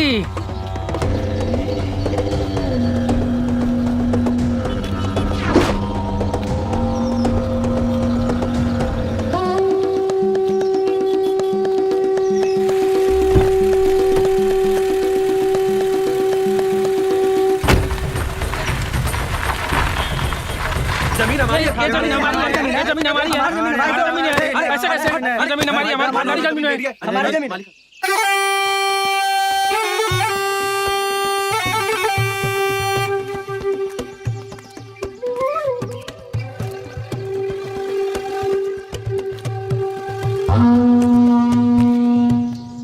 जमीन हमारी है, जमीन हमारी है, जमीन हमारी है। ऐसे कैसे? जमीन हमारी है, हमारी जमीन है, हमारी जमीन।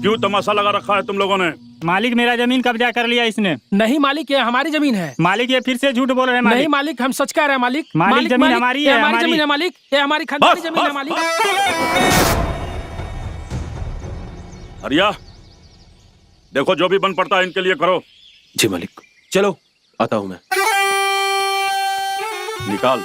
क्यों तमाशा लगा रखा है तुम लोगों ने? मालिक मेरा जमीन कब्जा कर लिया इसने। नहीं मालिक, ये हमारी जमीन है। मालिक ये फिर से झूठ बोल रहे हैं। नहीं मालिक, हम सच कह रहे हैं मालिक। मालिक जमीन हमारी है, हमारी जमीन है मालिक, ये हमारी खानदानी जमीन है मालिक। हरिया, देखो जो भी बन पड़ता है इनके लिए करो। जी मालिक। चलो आता हूं मैं। निकाल।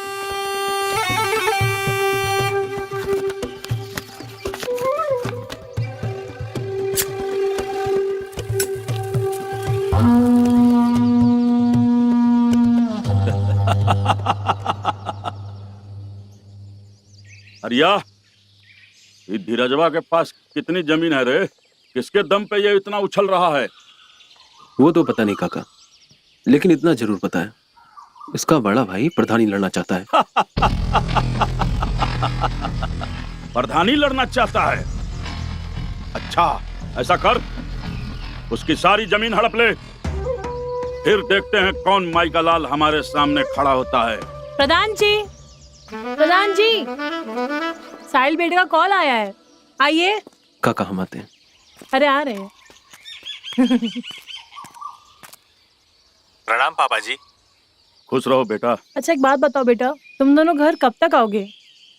हरिया, ये धीरजवा के पास कितनी जमीन है रे? किसके दम पे ये इतना उछल रहा है? वो तो पता नहीं काका, लेकिन इतना जरूर पता है, इसका बड़ा भाई प्रधानी लड़ना चाहता है। प्रधानी लड़ना चाहता है? अच्छा, ऐसा कर, उसकी सारी जमीन हड़प ले, फिर देखते हैं कौन माई का लाल हमारे सामने खड़ा होता है। प्रधान जी, प्रधान जी, साहिल बेटे का कॉल आया है, आइए। काका हम आते हैं। अरे आ रहे हैं। प्रणाम पापा जी। खुश रहो बेटा। अच्छा एक बात बताओ बेटा, तुम दोनों घर कब तक आओगे?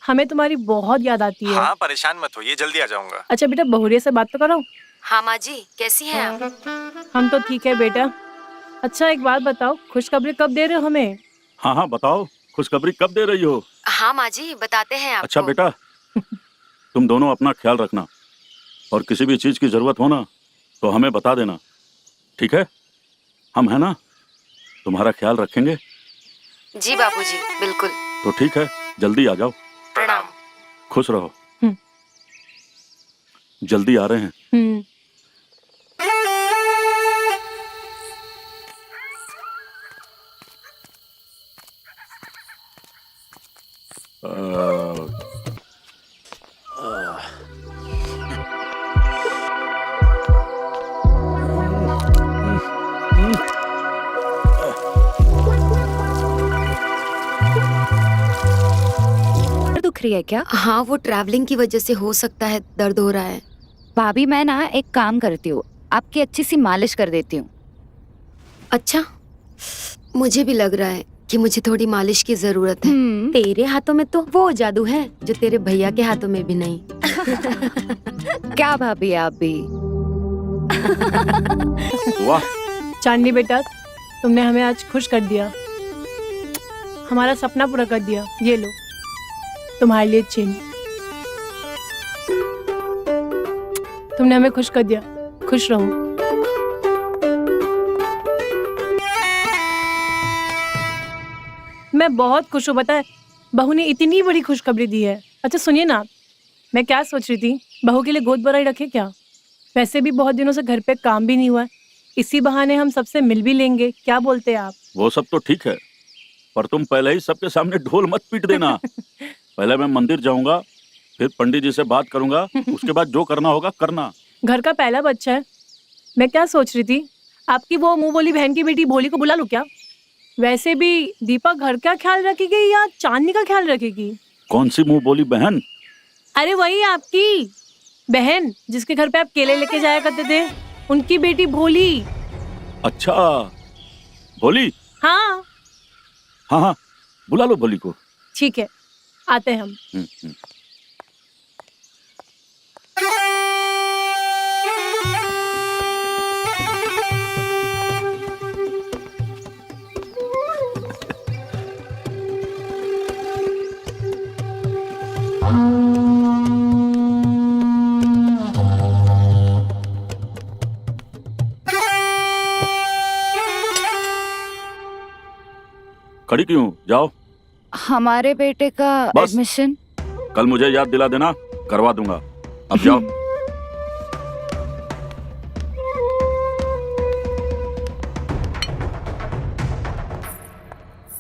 हमें तुम्हारी बहुत याद आती है। हाँ परेशान मत होइए, जल्दी आ जाऊंगा। अच्छा बेटा, बहुरिया से बात तो करो। हाँ माँ जी, कैसी हैं आप? हम तो ठीक है बेटा। अच्छा एक बात बताओ, खुशखबरी कब दे रहे हो हमें? हाँ हाँ बताओ, खुशखबरी कब दे रही हो? हाँ माँ जी, बताते हैं आपको। अच्छा बेटा, तुम दोनों अपना ख्याल रखना, और किसी भी चीज की जरूरत हो ना तो हमें बता देना, ठीक है? हम है ना, तुम्हारा ख्याल रखेंगे। जी बापूजी, बिल्कुल। तो ठीक है, जल्दी आ जाओ। प्रणाम। खुश रहो। जल्दी आ रहे हैं। दुख रही है क्या? हाँ, वो ट्रैवलिंग की वजह से हो सकता है, दर्द हो रहा है। भाभी मैं ना एक काम करती हूँ, आपकी अच्छी सी मालिश कर देती हूँ। अच्छा, मुझे भी लग रहा है कि मुझे थोड़ी मालिश की जरूरत है। तेरे हाथों में तो वो जादू है जो तेरे भैया के हाथों में भी नहीं। क्या भाभी आप भी। वाह चांदनी बेटा, तुमने हमें आज खुश कर दिया, हमारा सपना पूरा कर दिया। ये लो तुम्हारे लिए चेन। तुमने हमें खुश कर दिया, खुश रहो। मैं बहुत खुश हूँ, पता है, बहू ने इतनी बड़ी खुशखबरी दी है। अच्छा सुनिए ना, मैं क्या सोच रही थी, बहू के लिए गोद भराई रखे क्या? वैसे भी बहुत दिनों से घर पे काम भी नहीं हुआ है, इसी बहाने हम सबसे मिल भी लेंगे। क्या बोलते हैं आप? वो सब तो ठीक है, पर तुम पहले ही सबके सामने ढोल मत पीट देना। पहले मैं मंदिर जाऊंगा, फिर पंडित जी से बात करूंगा, उसके बाद जो करना होगा करना। घर का पहला बच्चा है। मैं क्या सोच रही थी, आपकी वो मुंह बोली बहन की बेटी भोली को बुला लूं क्या? वैसे भी दीपा घर का ख्याल रखेगी या चांदनी का ख्याल रखेगी? कौन सी मुंह बोली बहन? अरे वही आपकी बहन जिसके घर पे आप केले लेके जाया करते थे, उनकी बेटी भोली। अच्छा भोली? हाँ हाँ हाँ बुला लो भोली को। ठीक है, आते हैं हम। खड़ी क्यों? जाओ। हमारे बेटे का बस। एडमिशन। कल मुझे याद दिला देना, करवा दूंगा। अब जाओ।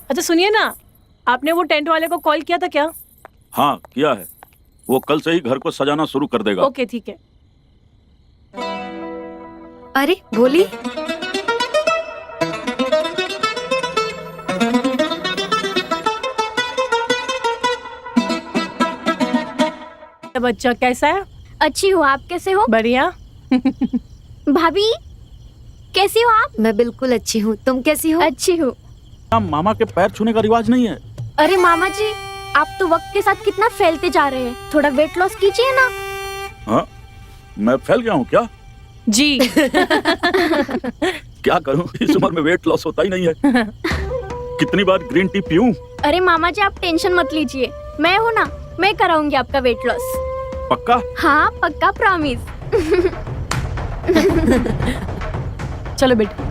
अच्छा सुनिए ना, आपने वो टेंट वाले को कॉल किया था क्या? हाँ किया है, वो कल से ही घर को सजाना शुरू कर देगा। ओके ठीक है। अरे भोली, बच्चा कैसा है? अच्छी हूँ, आप कैसे हो? बढ़िया। भाभी कैसी हो आप? मैं बिल्कुल अच्छी हूँ, तुम कैसी हो? अच्छी हूँ। मामा के पैर छूने का रिवाज नहीं है। अरे मामा जी, आप तो वक्त के साथ कितना फैलते जा रहे हैं, थोड़ा वेट लॉस कीजिए ना। हाँ, मैं फैल गया हूँ क्या? जी। क्या करूँ, इस उम्र में वेट लॉस होता ही नहीं है। कितनी बार ग्रीन टी पीऊं? अरे मामा जी, आप टेंशन मत लीजिए, मैं हूँ ना, मैं कराऊंगी आपका वेट लॉस। पक्का? हाँ पक्का, प्रॉमिस। चलो बेटा।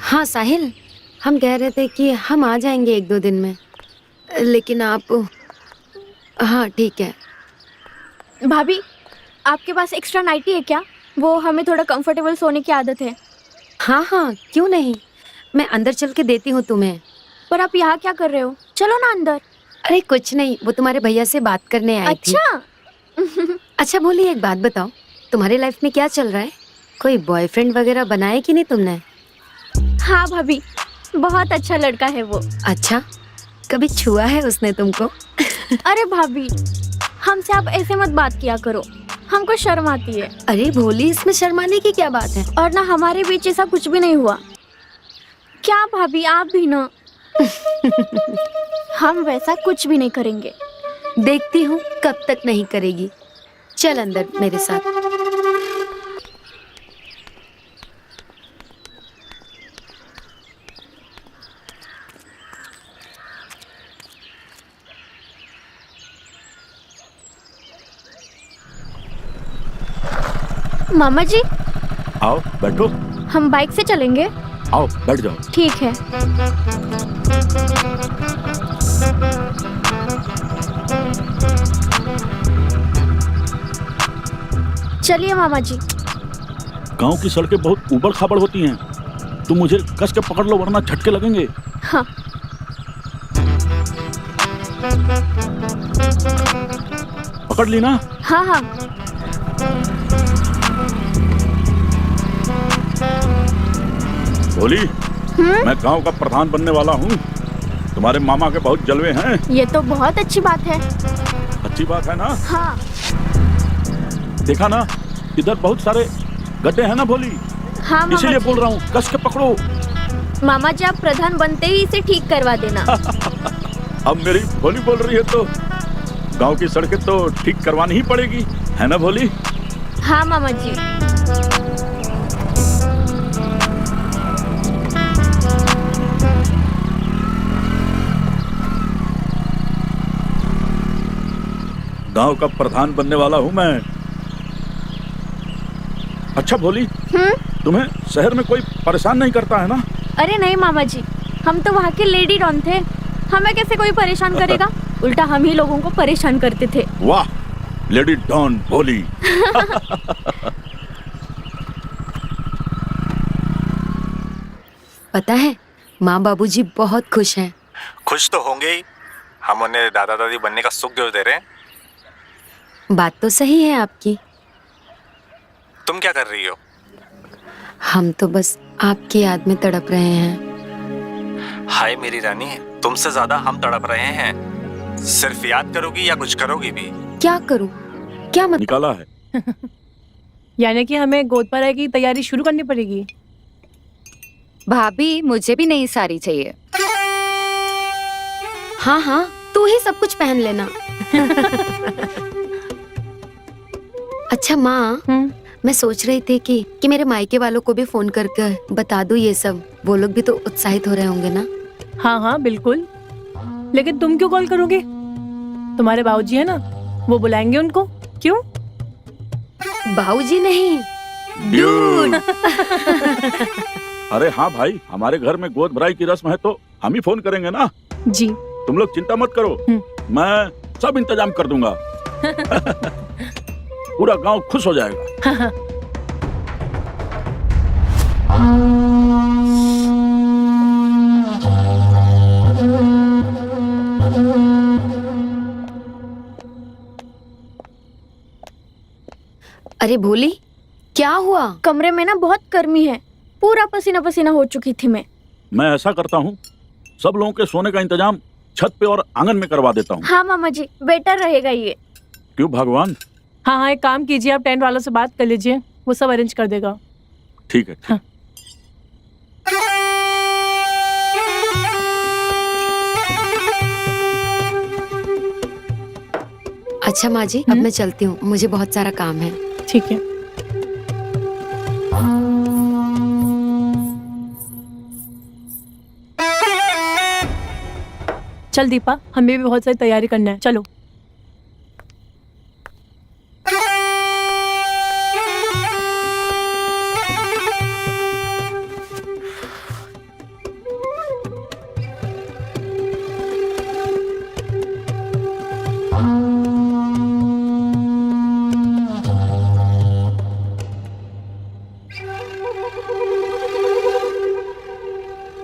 हाँ साहिल, हम कह रहे थे कि हम आ जाएंगे 1-2 दिन में, लेकिन आप। हाँ ठीक है। भाभी, आपके पास एक्स्ट्रा नाइटी है क्या? वो हमें थोड़ा कंफर्टेबल सोने की आदत है। हाँ हाँ, क्यों नहीं, मैं अंदर चल के देती हूँ तुम्हें। पर आप यहाँ क्या कर रहे हो? चलो ना अंदर। अरे कुछ नहीं, वो तुम्हारे भैया से बात करने आई थी। अच्छा। अच्छा बोली, एक बात बताओ, तुम्हारी लाइफ में क्या चल रहा है? कोई बॉयफ्रेंड वगैरह बनाया कि नहीं तुमने? हाँ भाभी, बहुत अच्छा लड़का है वो। अच्छा, कभी छुआ है उसने तुमको? अरे भाभी, हमसे आप ऐसे मत बात किया करो, हमको शर्म आती है। अरे भोली, इसमें शर्माने की क्या बात है? और ना हमारे बीच ऐसा कुछ भी नहीं हुआ। क्या भाभी, आप भी ना। हम वैसा कुछ भी नहीं करेंगे। देखती हूँ कब तक नहीं करेगी। चल अंदर मेरे साथ। मामा जी, आओ बैठो। हम बाइक से चलेंगे। आओ बैठ जाओ। ठीक है। चलिए मामा जी। गांव की सड़कें बहुत ऊबड़ खाबड़ होती हैं, तुम मुझे कस के पकड़ लो वरना झटके लगेंगे। हाँ। पकड़ ली ना? हाँ हाँ। बोली, मैं गांव का प्रधान बनने वाला हूँ। तुम्हारे मामा के बहुत जलवे हैं। ये तो बहुत अच्छी बात है। अच्छी बात है ना? हाँ। देखा ना, इधर बहुत सारे गड्ढे हैं ना भोली। हाँ मामा इसीलिए जी। बोल रहा हूँ, कस के पकड़ो। मामा जी, आप प्रधान बनते ही इसे ठीक करवा देना। अब मेरी भोली बोल रही है तो गांव की सड़कें तो ठीक करवानी ही पड़ेगी, है ना भोली? हाँ मामा जी। गांव का प्रधान बनने वाला हूँ मैं। अच्छा भोली, तुम्हें शहर में कोई परेशान नहीं करता है ना? अरे नहीं मामा जी, हम तो वहाँ के लेडी डॉन थे, हमें कैसे कोई परेशान करेगा? उल्टा हम ही लोगों को परेशान करते थे। वाह, लेडी डॉन भोली। पता है, माँ बाबूजी बहुत खुश हैं। खुश तो होंगे ही, हम उन्हें दादा दादी बनने का सुख दे रहे हैं। बात तो सही है आपकी। तुम क्या कर रही हो? हम तो बस आपकी याद में तड़प रहे हैं। हाय मेरी रानी, तुमसे ज्यादा हम तड़प रहे हैं। सिर्फ याद करोगी या कुछ करोगी भी? क्या करूं? क्या मतलब? निकाला है। यानी कि हमें गोद भराई की तैयारी शुरू करनी पड़ेगी। भाभी, मुझे भी नई साड़ी चाहिए। हाँ हाँ, तू ही सब कुछ पहन लेना। अच्छा माँ, मैं सोच रही थी कि मेरे मायके वालों को भी फोन करके बता दूं ये सब। वो लोग भी तो उत्साहित हो रहे होंगे ना? हाँ हाँ बिल्कुल, लेकिन तुम क्यों कॉल करोगे? तुम्हारे बाबूजी है ना, वो बुलाएंगे उनको? क्यों? बाबूजी नहीं, ड्यूड। अरे हाँ भाई, हमारे घर में गोद भराई की रस्म है तो हम ही फोन करेंगे ना। जी। तुम लोग चिंता मत करो, मैं सब इंतजाम कर दूंगा। पूरा गांव खुश हो जाएगा। अरे भोली, क्या हुआ? कमरे में ना बहुत गर्मी है, पूरा पसीना पसीना हो चुकी थी मैं ऐसा करता हूँ, सब लोगों के सोने का इंतजाम छत पे और आंगन में करवा देता हूँ। हाँ मामा जी, बेटर रहेगा ये। क्यों भगवान? हाँ हाँ, एक काम कीजिए, आप टेंट वालों से बात कर लीजिए, वो सब अरेंज कर देगा। ठीक है। हाँ। अच्छा माँ जी, अब मैं चलती हूँ, मुझे बहुत सारा काम है। ठीक है। चल दीपा, हमें भी बहुत सारी तैयारी करना है, चलो।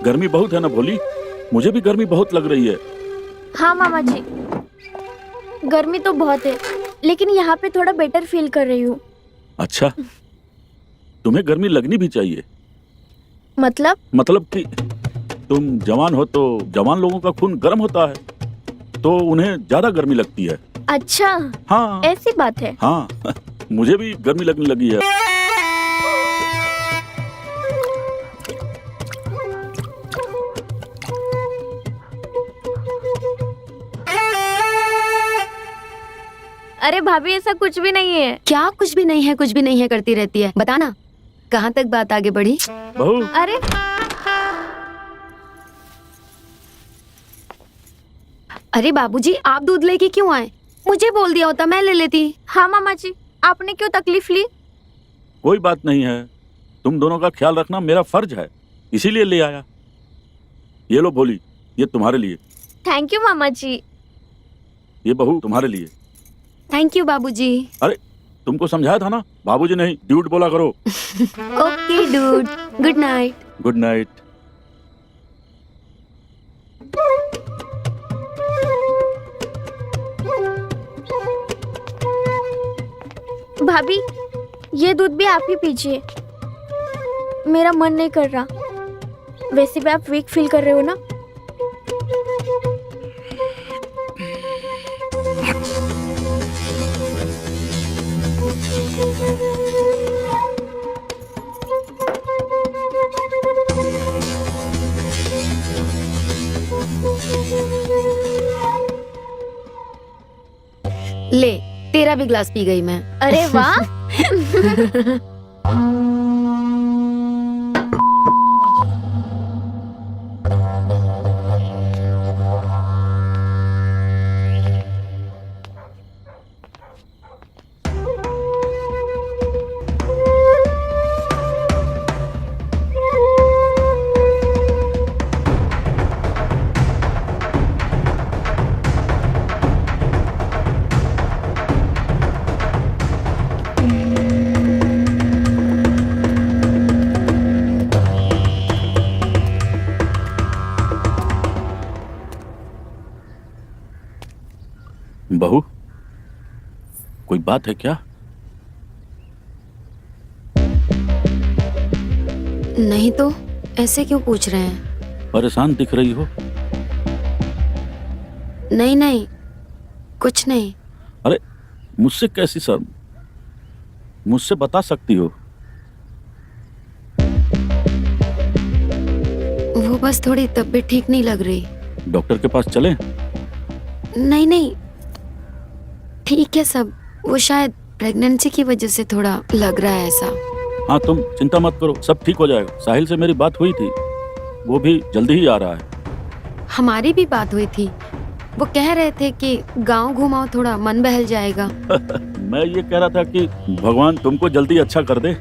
गर्मी बहुत है ना भोली? मुझे भी गर्मी बहुत लग रही है। हाँ मामा जी, गर्मी तो बहुत है, लेकिन यहाँ पे थोड़ा बेटर फील कर रही हूँ। अच्छा, तुम्हें गर्मी लगनी भी चाहिए। मतलब कि तुम जवान हो तो जवान लोगों का खून गर्म होता है, तो उन्हें ज्यादा गर्मी लगती है। अच्छा, हाँ ऐसी बात है। हाँ, मुझे भी गर्मी लगने लगी है। अरे भाभी, ऐसा कुछ भी नहीं है। क्या कुछ भी नहीं है? कुछ भी नहीं है करती रहती है, बताना कहाँ तक बात आगे बढ़ी? बहू, अरे अरे बाबूजी, आप दूध लेके क्यों आए? मुझे बोल दिया होता, मैं ले लेती। हाँ मामा जी, आपने क्यों तकलीफ ली? कोई बात नहीं है, तुम दोनों का ख्याल रखना मेरा फर्ज है, इसीलिए ले आया। ये लो भोली, ये तुम्हारे लिए। थैंक यू मामा जी। ये बहू तुम्हारे लिए। थैंक यू बाबूजी। अरे तुमको समझाया था ना, बाबूजी नहीं ड्यूड बोला करो। Okay dude, good night. Good night. भाभी, ये दूध भी आप ही पीजिए, मेरा मन नहीं कर रहा। वैसे भी आप वीक फील कर रहे हो ना। ले, तेरा भी ग्लास पी गई मैं। अरे वाह। बहू, कोई बात है क्या? नहीं तो ऐसे क्यों पूछ रहे हैं? परेशान दिख रही हो। नहीं नहीं, कुछ नहीं। अरे मुझसे कैसी शर्म? मुझसे बता सकती हो। वो बस थोड़ी तबीयत ठीक नहीं लग रही। डॉक्टर के पास चलें? नहीं नहीं, ठीक है सब। वो शायद प्रेगनेंसी की वजह से थोड़ा लग रहा है ऐसा। हाँ तुम चिंता मत करो, सब ठीक हो जाएगा। साहिल से मेरी बात हुई थी, वो भी जल्दी ही आ रहा है। हमारी भी बात हुई थी, वो कह रहे थे कि गांव घुमाओ, थोड़ा मन बहल जाएगा। मैं ये कह रहा था कि भगवान तुमको जल्दी अच्छा कर दे।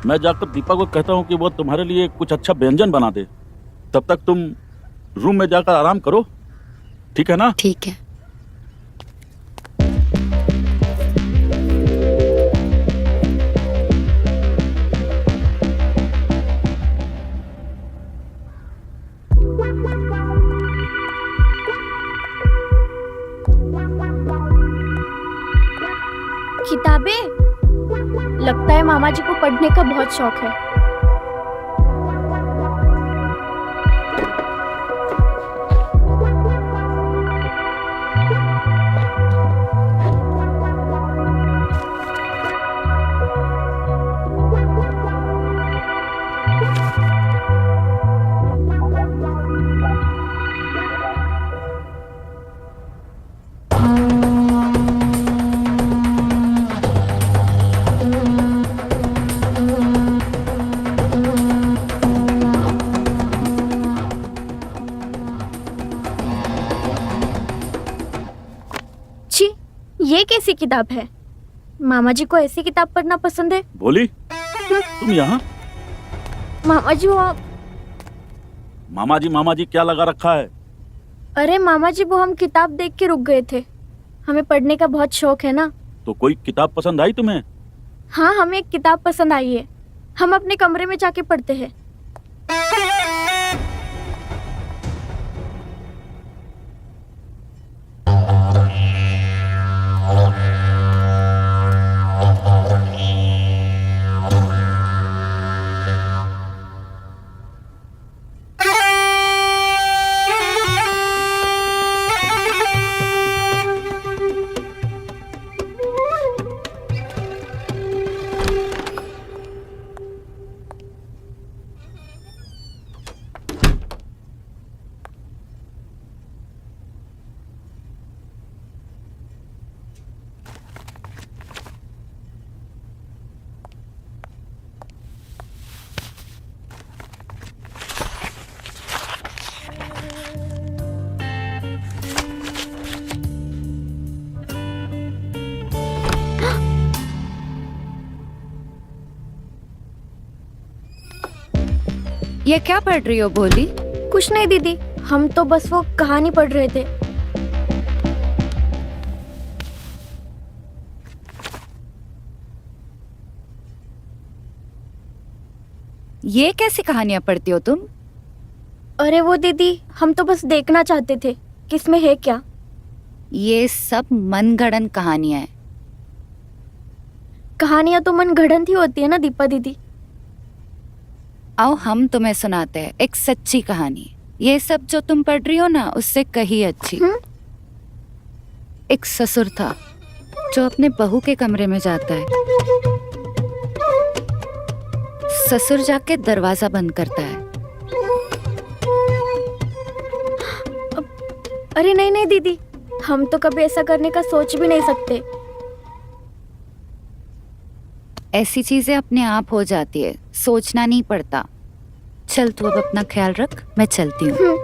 मैं जाकर दीपा को कहता हूँ कि वो तुम्हारे लिए कुछ अच्छा व्यंजन बना दे। तब तक तुम रूम में जाकर आराम करो, ठीक है ना? ठीक है। किताबें? लगता है मामा जी को पढ़ने का बहुत शौक है। छी, ये कैसी किताब है? मामा जी को ऐसी किताब पढ़ना पसंद है। बोली तुम यहाँ? मामा जी वो मामा जी क्या लगा रखा है? अरे मामा जी वो हम किताब देख के रुक गए थे। हमें पढ़ने का बहुत शौक है ना। तो कोई किताब पसंद आई तुम्हें? हाँ, हमें एक किताब पसंद आई है। हम अपने कमरे में जाके पढ़ते हैं। ये क्या पढ़ रही हो भोली? कुछ नहीं दीदी, हम तो बस वो कहानी पढ़ रहे थे। ये कैसी कहानियां पढ़ती हो तुम? अरे वो दीदी, हम तो बस देखना चाहते थे कि इसमें है क्या। ये सब मनगढ़ंत कहानियां हैं। कहानियां तो मनगढ़ंत ही होती है ना दीपा दीदी। आओ हम तुम्हें सुनाते हैं एक सच्ची कहानी। ये सब जो तुम पढ़ रही हो ना, उससे कहीं अच्छी। एक ससुर था जो अपने बहू के कमरे में जाता है। ससुर जाके दरवाजा बंद करता है। अरे नहीं नहीं दीदी, हम तो कभी ऐसा करने का सोच भी नहीं सकते। ऐसी चीजें अपने आप हो जाती है, सोचना नहीं पड़ता। चल तू अब अपना ख्याल रख, मैं चलती हूँ।